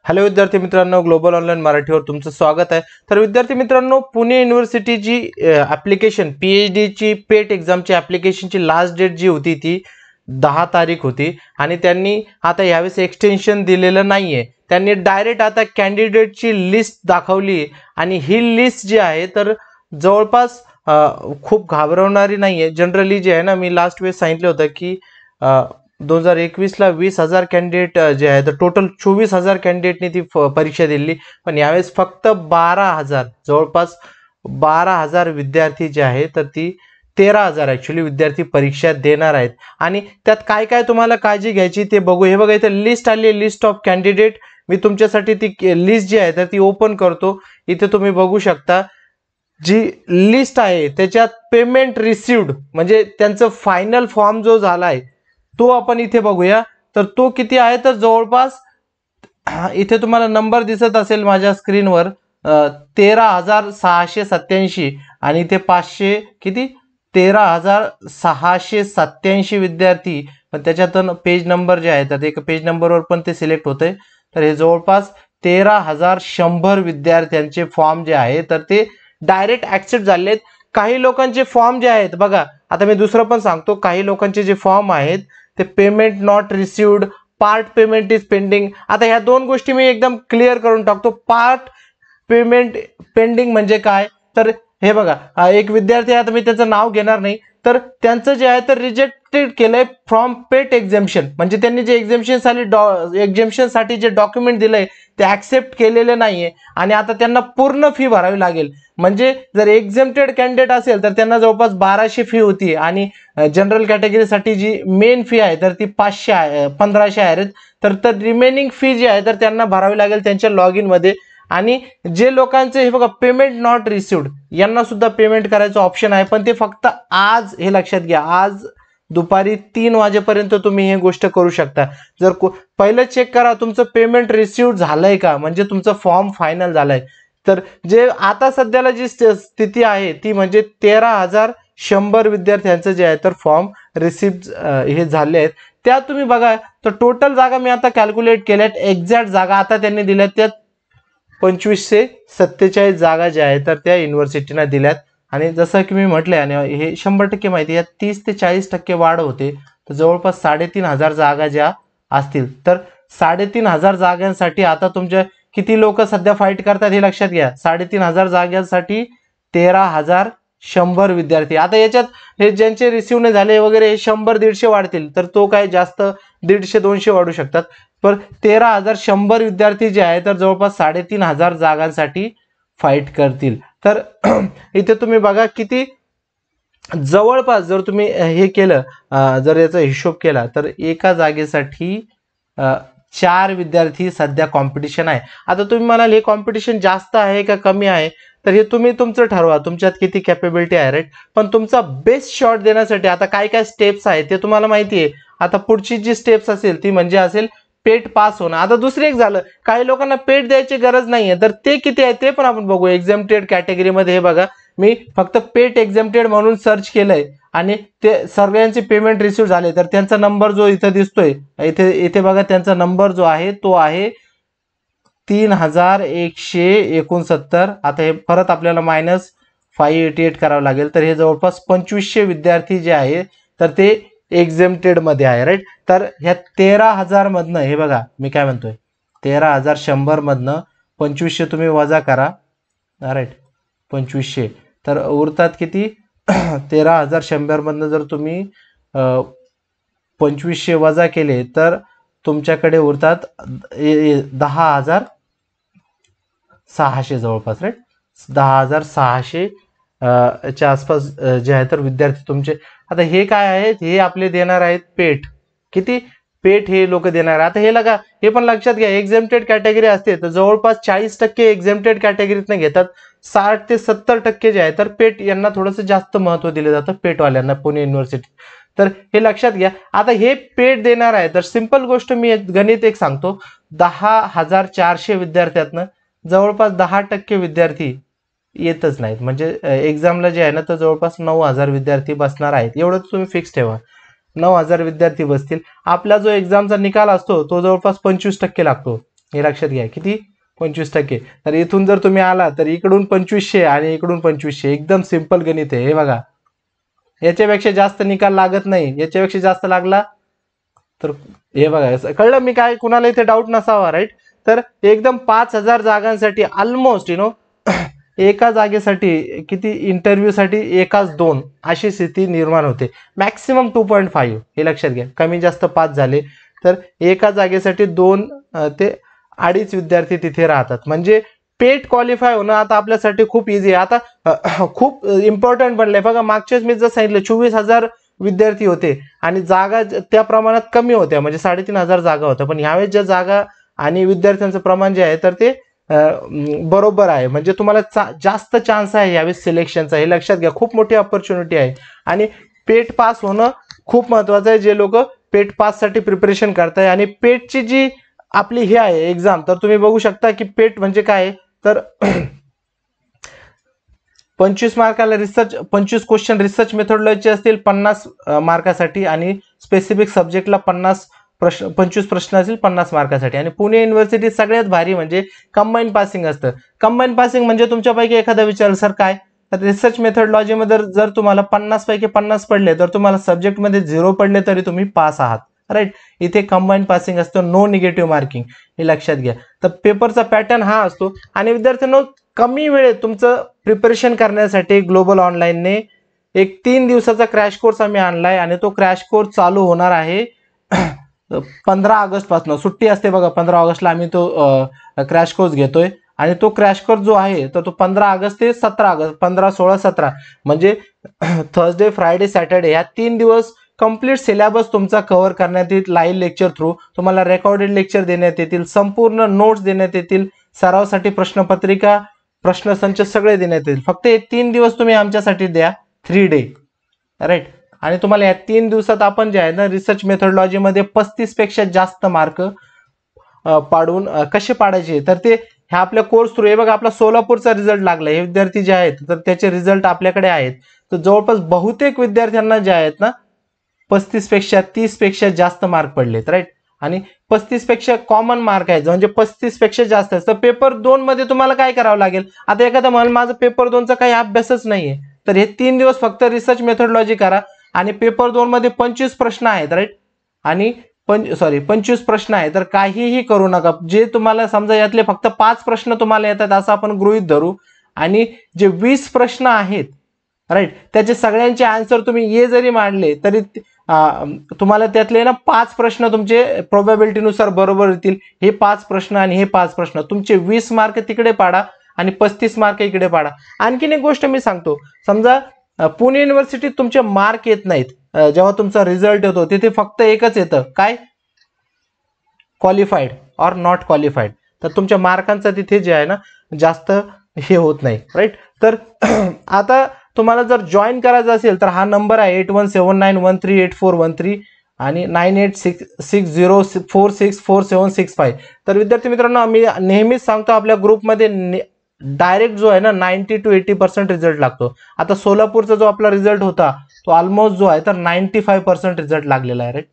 Hello विद्यार्थी मित्रांनो, global online मराठीवर तुमचं स्वागत आहे। तर विद्यार्थी मित्रांनो, पुणे युनिव्हर्सिटीची ॲप्लिकेशन पीएचडीची पेट एक्झामची ॲप्लिकेशनची लास्ट डेट जी होती ती 10 तारीख होती आणि त्यांनी आता यावेळेस एक्सटेन्शन दिलेलं नाहीये। त्यांनी डायरेक्ट आता कॅन्डिडेटची लिस्ट दाखवली आणि ही लिस्ट जी आहे तर जवळपास खूप घाबरवणारी नाहीये। जनरली जे आहे ना, मी लास्ट वेळेस सांगितलं होतं की 2021ला 20,000 कॅन्डिडेट जे आहे तर टोटल 24,000 कॅन्डिडेटनी ती परीक्षा दिली, पण यावेळेस फक्त 12,000 जवळपास 12,000 विद्यार्थी जे आहे तर ती 13,000 ॲक्च्युली विद्यार्थी परीक्षा देणार आहेत। आणि त्यात काय काय तुम्हाला काळजी घ्यायची ते बघू। हे बघा, इथे लिस्ट आली आहे, लिस्ट ऑफ कॅन्डिडेट। मी तुमच्यासाठी ती लिस्ट जी आहे तर ती ओपन करतो। इथे तुम्ही बघू शकता जी लिस्ट आहे त्याच्यात पेमेंट रिसिव्ड म्हणजे त्यांचं फायनल फॉर्म जो झालाय तो आपण इथे बघूया। तर तो किती आहे तर जवळपास इथे तुम्हाला नंबर दिसत असेल माझ्या स्क्रीनवर 13,687 आणि इथे 500 किती 13,687 विद्यार्थी। पण त्याच्यातून पेज नंबर जे आहे तर एक पेज नंबरवर पण ते सिलेक्ट होते। तर हे जवळपास 13,100 विद्यार्थ्यांचे फॉर्म जे आहे तर ते डायरेक्ट ऍक्सेप्ट झालेत। काही लोकांचे फॉर्म जे आहेत बघा, आता मी दुसरं पण सांगतो, काही लोकांचे जे फॉर्म आहेत ते payment not received, part payment is pending. आता ह्या दोन गोष्टी मी एकदम क्लिअर करून टाकतो। पार्ट पेमेंट पेंडिंग म्हणजे काय तर हे बघा, एक विद्यार्थी आहे, आता मी त्याचं नाव घेणार नाही, तर त्यांचं जे आहे तर रिजेक्टेड केलंय फ्रॉम पेट एक्झेम्पशन, म्हणजे त्यांनी जे एक्झेम्पशन साठी जे डॉक्युमेंट दिलंय ते ऍक्सेप्ट केलेले नाहीये आणि आता त्यांना पूर्ण फी भरावी लागेल। म्हणजे जर एक्झेम्प्टेड कॅन्डिडेट असेल तर त्यांना जवळपास 1200 फी होती आणि जनरल कॅटेगरीसाठी जी मेन फी आहे तर ती 1500 आहे। तर रिमेनिंग फी जी आहे तर त्यांना भरावी लागेल त्यांच्या लॉग इन मध्ये। आणि जे लोकांचे हे बघा पेमेंट नॉट रिसिव्ड यांना सुद्धा पेमेंट करायचं ऑप्शन आहे, पण ते फक्त आज, हे लक्षात घ्या, आज दुपारी 3 वाजेपर्यंत तुम्ही हे गोष्ट करू शकता। जर पहिलं चेक करा तुमचं पेमेंट रिसिव्ड झालंय का, म्हणजे तुमचं फॉर्म फायनल झालाय। तर जे आता सध्याला जी स्थिती आहे ती म्हणजे 13,100 विद्यार्थ्यांचं जे आहे तर फॉर्म रिसिव्ह हे झाले आहेत। त्या तुम्ही बघा, तर टोटल जागा मी आता कॅल्क्युलेट केल्यात, एक्झॅक्ट जागा आता त्यांनी दिल्यात त्या 2547 जागा ज्या आहेत तर त्या युनिव्हर्सिटीना दिल्यात। आणि जसं की मी म्हटलंय, आणि हे 100% माहिती आहे, 30 ते 40% वाढ होते, तर जवळपास 3,500 जागा ज्या असतील तर 3,500 जागांसाठी आता तुमच्या किती लोक सध्या फाईट करतात हे लक्षात घ्या। 3,500 जागांसाठी 13,100 विद्यार्थी। आता याच्यात हे ज्यांचे रिसिव्ह नाही झाले वगैरे हे 100-150 वाढतील, तर तो काय जास्त 150-200 वाढू शकतात, पण 13,100 विद्यार्थी जे आहे तर जवळपास 3,500 जागांसाठी फाईट करतील। तर इथे तुम्ही बघा किती जवळपास, जर तुम्ही हे केलं, जर याचा हिशोब केला तर एका जागेसाठी 4 विद्यार्थी सध्या कॉम्पिटिशन आहे। आता तुम्ही म्हणाल हे कॉम्पिटिशन जास्त आहे का कमी आहे, तर हे तुम्ही तुमचं ठरवा, तुमच्यात किती कॅपेबिलिटी आहे, राईट। पण तुमचा बेस्ट शॉट देण्यासाठी आता काय काय स्टेप्स आहेत ते तुम्हाला माहिती आहे। आता पुढची जी स्टेप्स असेल ती म्हणजे असेल पेट पास होणं। आता दुसरं एक झालं, काही लोकांना पेट द्यायची गरज नाहीये, तर ते किती आहे ते पण आपण बघू। एक्झेम्प्टेड कॅटेगरीमध्ये हे बघा, मी फक्त पेट एक्झेम्प्टेड म्हणून सर्च केलंय आणि ते सर्वांचे पेमेंट रिसिव्ह झाले, तर त्यांचा नंबर जो इथे दिसतोय, इथे बघा, त्यांचा नंबर जो आहे तो आहे 3,169। आता हे परत आपल्याला -588 करावं लागेल, तर हे जवळपास 2500 विद्यार्थी जे आहे तर ते एक्झेम्प्टेड मध्ये आहे, राईट। तर ह्या 13,000 मधनं, हे बघा मी काय म्हणतोय, 13,100 मधनं 2500 तुम्ही वजा करा, राईट, 2500, तर उरतात किती 13,100 मधनं जर तुम्ही 2500 वजा केले तर तुमच्याकडे उरतात 10,600 जवळपास, राईट, 10,600 च्या आसपास जे आहे तर विद्यार्थी तुमचे। आता हे काय आहेत, हे आपले देणार आहेत पेट, किती पेट हे लोक देणार आहे। आता हे लगा, हे पण लक्षात घ्या, एक्झेम्प्टेड कॅटेगरी असते तर जवळपास 40% एक्झेम्प्टेड कॅटेगरीतनं घेतात, 60 ते 70% जे आहे तर पेट यांना थोडंसं जास्त महत्व दिलं जातं, पेटवाल्यांना पुणे युनिव्हर्सिटी। तर हे लक्षात घ्या। आता हे पेट देणार आहे तर सिंपल गोष्ट मी गणित एक सांगतो, 10,400 विद्यार्थ्यातनं जवळपास 10% विद्यार्थी येतच नाहीत, म्हणजे एक्झामला जे आहे ना तर जवळपास 9,000 विद्यार्थी बसणार आहेत, एवढं तुम्ही फिक्स ठेवा, 9,000 विद्यार्थी बसतील। आपला जो एक्झामचा निकाल असतो तो जवळपास 25% लागतो, हे लक्षात घ्या, किती 25%. तर इथून जर तुम्ही आला तर इकडून 2500 आणि इकडून 2500, एकदम सिंपल गणित आहे. हे बघा, याच्यापेक्षा जास्त निकाल लागत नाही. याच्यापेक्षा जास्त लागला तर हे बघा, कळलं मी काय, कुणाला इथे डाऊट नसावा, राईट. तर एकदम 5000 जागांसाठी ऑलमोस्ट एका जागेसाठी किती, इंटरव्ह्यूसाठी एकाच 2 अशी स्थिती निर्माण होते. मॅक्सिमम 2.5 हे लक्षात घ्या. कमी जास्त 5 झाले तर एका जागेसाठी 2 ते 2.5 विद्यार्थी तिथे राहतात. म्हणजे पेट क्वालिफाय होणं आता आपल्यासाठी खूप इझी आहे. आता खूप इम्पॉर्टंट बनलंय बघा. मागच्याच मी जर सांगितलं 24,000 विद्यार्थी होते आणि जागा त्या प्रमाणात कमी होत्या, म्हणजे 3,500 जागा होत्या. पण ह्यावेळेस ज्या जागा आणि विद्यार्थ्यांचं प्रमाण जे आहे तर ते बरोबर आहे. म्हणजे तुम्हाला जास्त चान्स आहे यावेळेस सिलेक्शनचा, हे लक्षात घ्या. खूप मोठी ऑपॉर्च्युनिटी आहे आणि पेट पास होणं खूप महत्वाचं आहे. जे लोक पेट पास साठी प्रिपरेशन करताय आणि पेटची जी आपली हे आहे एक्झाम, तर तुम्ही बघू शकता की पेट म्हणजे काय, तर 25 मार्काला रिसर्च, 25 क्वेश्चन रिसर्च मेथोडॉलॉजी असतील 50 मार्कासाठी आणि स्पेसिफिक सब्जेक्टला 25 प्रश्न असतील 50 मार्कासाठी. आणि पुणे युनिव्हर्सिटी सगळ्यात भारी म्हणजे कंबाईन पासिंग असतं. कंबाईन पासिंग म्हणजे तुमच्यापैकी एखादा विचारेल सर काय, तर रिसर्च मेथोडॉलॉजी मध्ये जर तुम्हाला 50 पैकी 50 पडले तर तुम्हाला सब्जेक्टमध्ये 0 पडले तरी तुम्ही पास आहात, राईट. इथे कंबाईन पासिंग असतं, नो निगेटिव्ह मार्किंग, हे लक्षात घ्या. तर पेपरचा पॅटर्न हा असतो. आणि विद्यार्थ्यांनो, कमी वेळेत तुमचं प्रिपरेशन करण्यासाठी ग्लोबल ऑनलाईनने एक 3 दिवसाचा क्रॅश कोर्स आम्ही आणलाय आणि तो क्रॅश कोर्स चालू होणार आहे 15 ऑगस्ट पासून. सुट्टी असते बघा, 15 ऑगस्टला आम्ही तो क्रॅश कोर्स घेतोय. आणि तो क्रॅश कोर्स जो आहे तर तो 15 ऑगस्ट ते 17 ऑगस्ट, 15, 16, 17 म्हणजे थर्सडे, फ्रायडे, सॅटर्डे या 3 दिवस कंप्लीट सिलेबस तुमचा कव्हर करण्यात येईल. लाईव्ह लेक्चर थ्रू तुम्हाला रेकॉर्डेड लेक्चर देण्यात येतील, संपूर्ण नोट्स देण्यात येतील, सरावासाठी प्रश्नपत्रिका, प्रश्नसंच सगळे देण्यात येईल. फक्त हे 3 दिवस तुम्ही आमच्यासाठी द्या, 3 डे, राईट. आणि तुम्हाला या 3 दिवसात आपण जे आहे ना रिसर्च मेथोडॉलॉजी मध्ये 35 पेक्षा जास्त मार्क पाडून कसे पाडायचे, तर ते ह्या आपल्या कोर्स थ्रू. हे बघा, आपला सोलापूरचा रिझल्ट लागला. हे विद्यार्थी जे आहेत तर त्याचे रिझल्ट आपल्याकडे आहेत. तर जवळपास बहुतेक विद्यार्थ्यांना जे आहेत ना 35 पेक्षा 30 पेक्षा जास्त मार्क पडलेत, राईट. आणि 35 पेक्षा कॉमन मार्क आहेत, म्हणजे 35 पेक्षा जास्त आहे. तर पेपर 2 मध्ये तुम्हाला काय करावं लागेल. आता एखादा म्हणाल माझं पेपर 2चा काही अभ्यासच नाहीये, तर हे 3 दिवस फक्त रिसर्च मेथोडॉलॉजी करा. आणि पेपर 2 मध्ये 25 प्रश्न आहेत, राईट. आणि 25 प्रश्न आहे, तर काहीही करू नका. जे तुम्हाला समजा यातले फक्त 5 प्रश्न तुम्हाला येतात असं आपण गृहीत धरू. आणि जे 20 प्रश्न आहेत, राईट, त्याचे सगळ्यांचे आन्सर तुम्ही ये जरी मांडले तरी तुम्हाला त्यातले ना 5 प्रश्न तुमचे प्रोबॅबिलिटीनुसार बरोबर येतील. हे 5 प्रश्न आणि हे 5 प्रश्न तुमचे 20 मार्क तिकडे पाडा आणि 35 मार्क इकडे पाडा. आणखीन एक गोष्ट मी सांगतो, समजा पुणे युनिव्हर्सिटीत तुमचे मार्क येत नाहीत, जेव्हा तुमचा रिझल्ट येतो तिथे फक्त एकच येतं, काय, क्वालिफाईड ऑर नॉट क्वालिफाईड. तर तुमच्या मार्कांचा तिथे जे आहे ना जास्त हे होत नाही, राईट. तर आता तुम्हाला जर जॉईन करायचं असेल तर हा नंबर आहे 8179138413 आणि 986604647665. तर विद्यार्थी मित्रांनो, आम्ही नेहमीच सांगतो आपल्या ग्रुपमध्ये डायरेक्ट जो आहे ना 90 to 80% रिझल्ट लागतो. आता सोलापूरचा जो आपला रिझल्ट होता तो ऑलमोस्ट जो आहे तर 95% रिझल्ट लागलेला आहे, राईट.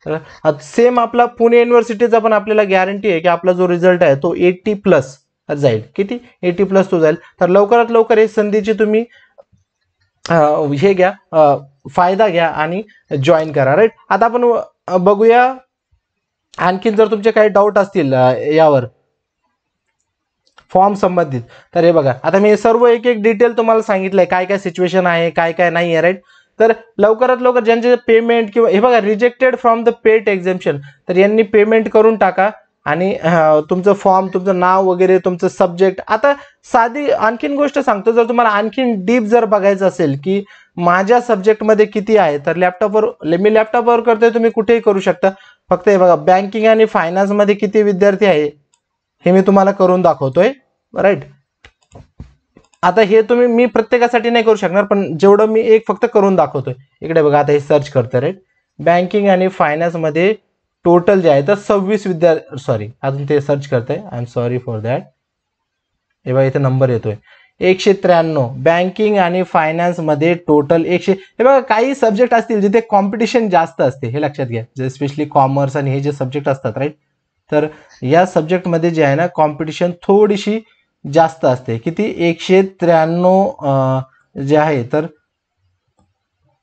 तर सेम आपला पुणे युनिव्हर्सिटीचा पण आपल्याला गॅरंटी आहे की आपला जो रिझल्ट आहे तो 80+ जाईल. किती, 80+ तो जाईल. तर लवकरात लवकर हे संधीची तुम्ही हे घ्या, फायदा घ्या आणि जॉईन करा, राईट. आता आपण बघूया आणखीन जर तुमचे काही डाऊट असतील यावर फॉर्म संबंधित. तर हे बघा, आता मी सर्व एक एक डिटेल तुम्हाला सांगितलंय, काय काय सिच्युएशन आहे, काय काय नाही आहे, राईट. तर लवकरात लवकर ज्यांचे पेमेंट किंवा हे बघा रिजेक्टेड फ्रॉम द पेट एक्झेम्पशन, तर यांनी पेमेंट करून टाका आणि तुमचं फॉर्म, तुमचं नाव वगैरे, तुमचं सब्जेक्ट. आता साधी आणखीन गोष्ट सांगतो, जर तुम्हाला आणखीन डीप जर बघायचं असेल की माझ्या सब्जेक्टमध्ये किती आहे, तर मी लॅपटॉपवर करतोय, तुम्ही कुठेही करू शकता. फक्त हे बघा, बँकिंग आणि फायनान्स मध्ये किती विद्यार्थी आहे हे मी तुम्हाला करून दाखवतोय, राईट. आता हे मी प्रत्येकासाठी नाही करू शकणार, पण जेवढं मी एक फक्त करून दाखवतोय. इकडे बघा, आता हे सर्च करतोय, राईट. बँकिंग आणि फायनान्स मध्ये टोटल जे आहे तर 26 विद्यार्थी, सॉरी अजून ते सर्च करतोय, I am sorry for that. हे बघा, इथे नंबर येतोय 193. बँकिंग आणि फायनान्स मध्ये टोटल 100. हे बघा, काही सब्जेक्ट असतील जिथे कॉम्पिटिशन जास्त असते, हे लक्षात घ्या, स्पेशली कॉमर्स आणि हे जे सब्जेक्ट असतात, राईट, तर या सब्जेक्टमध्ये जे आहे ना कॉम्पिटिशन थोडीशी जास्त असते. किती 193 जे आहे तर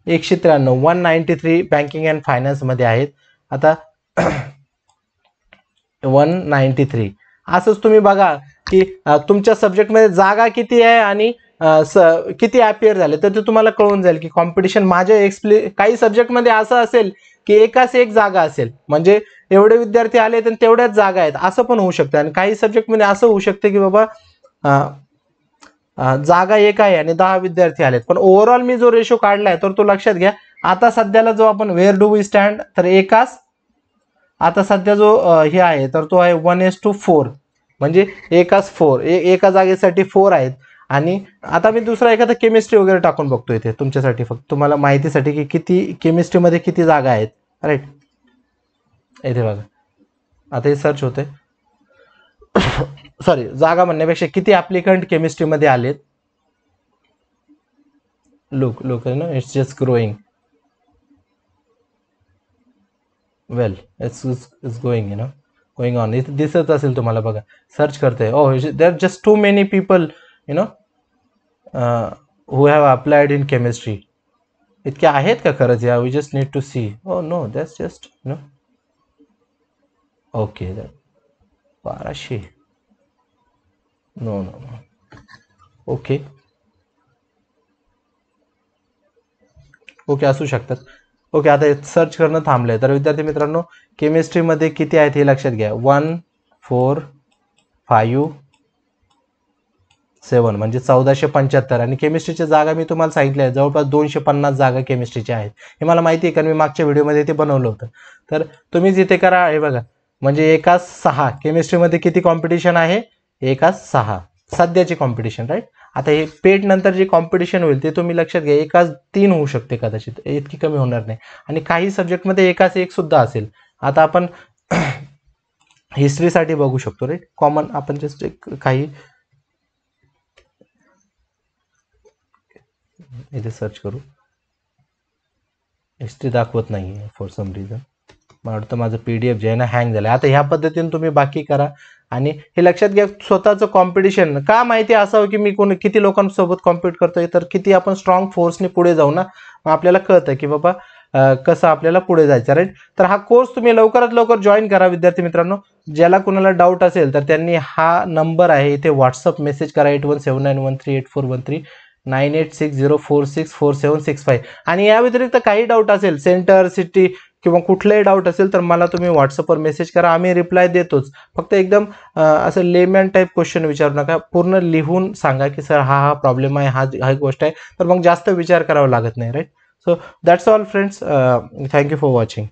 193 बँकिंग अँड फायनान्स मध्ये आहेत. आता 193 असंच तुम्ही बघा की तुमच्या सब्जेक्टमध्ये जागा किती आहे आणि किती अपियर झाले तर ते तुम्हाला कळून जाईल की कॉम्पिटिशन माझ्या काही सब्जेक्टमध्ये असं असेल की एकाच एक जागा असेल, म्हणजे एवढे विद्यार्थी आले तर तेवढ्याच जागा आहेत असं पण होऊ शकतं. आणि काही सब्जेक्टमध्ये असं होऊ शकतं की बाबा जागा एक आहे आणि 10 विद्यार्थी आलेत, पण ओव्हरऑल मी जो रेशो काढलाय तर तो लक्षात घ्या. आता सध्याला जो आपण वेअर डू वी स्टँड तर आता सध्या जो हे आहे तर तो आहे 1:4, म्हणजे एकाच 4 एका जागेसाठी 4 आहेत. आणि आता मी दुसरा एखादा केमिस्ट्री वगैरे टाकून बघतो इथे तुमच्यासाठी, फक्त तुम्हाला माहितीसाठी की किती केमिस्ट्रीमध्ये किती जागा आहेत. राईट, इथे बघा आता हे सर्च होते. सॉरी, जागा म्हणण्यापेक्षा किती ऍप्लिकंट केमिस्ट्रीमध्ये आलेत. लुक ना, it's just growing well, it's going on. इथे दिसत असेल तुम्हाला बघा, सर्च करते. Oh there just too many people who have applied in chemistry. इतके आहेत का खरंच या? We just need to see. Oh no, that's just okay 1200. No okay असू शकतात. ओके, आता सर्च करणं थांबलंय. तर विद्यार्थी मित्रांनो, केमिस्ट्रीमध्ये किती आहेत हे लक्षात घ्या. 1 4 5 7 म्हणजे 1475. आणि केमिस्ट्रीच्या जागा मी तुम्हाला सांगितल्या आहेत जवळपास 250 जागा केमिस्ट्रीच्या आहेत. हे मला माहिती आहे, कारण मी मागच्या व्हिडिओमध्ये ते बनवलं होतं. तर तुम्हीच इथे करा. हे बघा, म्हणजे एकाच 6 केमिस्ट्रीमध्ये किती कॉम्पिटिशन आहे? एकाच 6 सध्याची कॉम्पिटिशन. राईट. आता हे पेट नंतर जे कॉम्पिटिशन होईल ते तुम्ही लक्षात घ्या, एकाच 3 होऊ शकते कदाचित, इतकी कमी होणार नाही. आणि काही सब्जेक्टमध्ये एकाच 1 सुद्धा असेल. आता आपण हिस्ट्रीसाठी बघू शकतो. राईट, कॉमन आपण जस्ट काही इथे सर्च करू. हिस्ट्री दाखवत नाही फॉर सम रिझन. मला वाटतं माझं PDF जे आहे ना हँग झालं. आता ह्या पद्धतीने तुम्ही बाकी करा. आणि हे लक्षात घ्या, स्वतःचं कॉम्पिटिशन का माहिती असावं की मी किती लोकांसोबत कॉम्पिट करतोय, तर किती आपण स्ट्रॉंग फोर्सने पुढे जाऊ ना, आपल्याला कळतं की बाबा कसं आपल्याला पुढे जायचं. राईट. तर हा कोर्स तुम्ही लवकरात लवकर जॉईन करा विद्यार्थी मित्रांनो. ज्याला कुणाला डाऊट असेल तर त्यांनी हा नंबर आहे इथे व्हॉट्सअप मेसेज करा 8179138413 9860464765. आणि या व्यतिरिक्त काही डाऊट असेल, सेंटर सिटी किंवा कुठलाही डाऊट असेल तर मला तुम्ही व्हॉट्सअपवर मेसेज करा, आम्ही रिप्लाय देतोच. फक्त एकदम असं लेमॅन टाईप क्वेश्चन विचारू नका, पूर्ण लिहून सांगा की सर हा प्रॉब्लेम आहे, हा गोष्ट आहे, तर मग जास्त विचार करावा लागत नाही. Right. So that's all friends. Thank you for watching.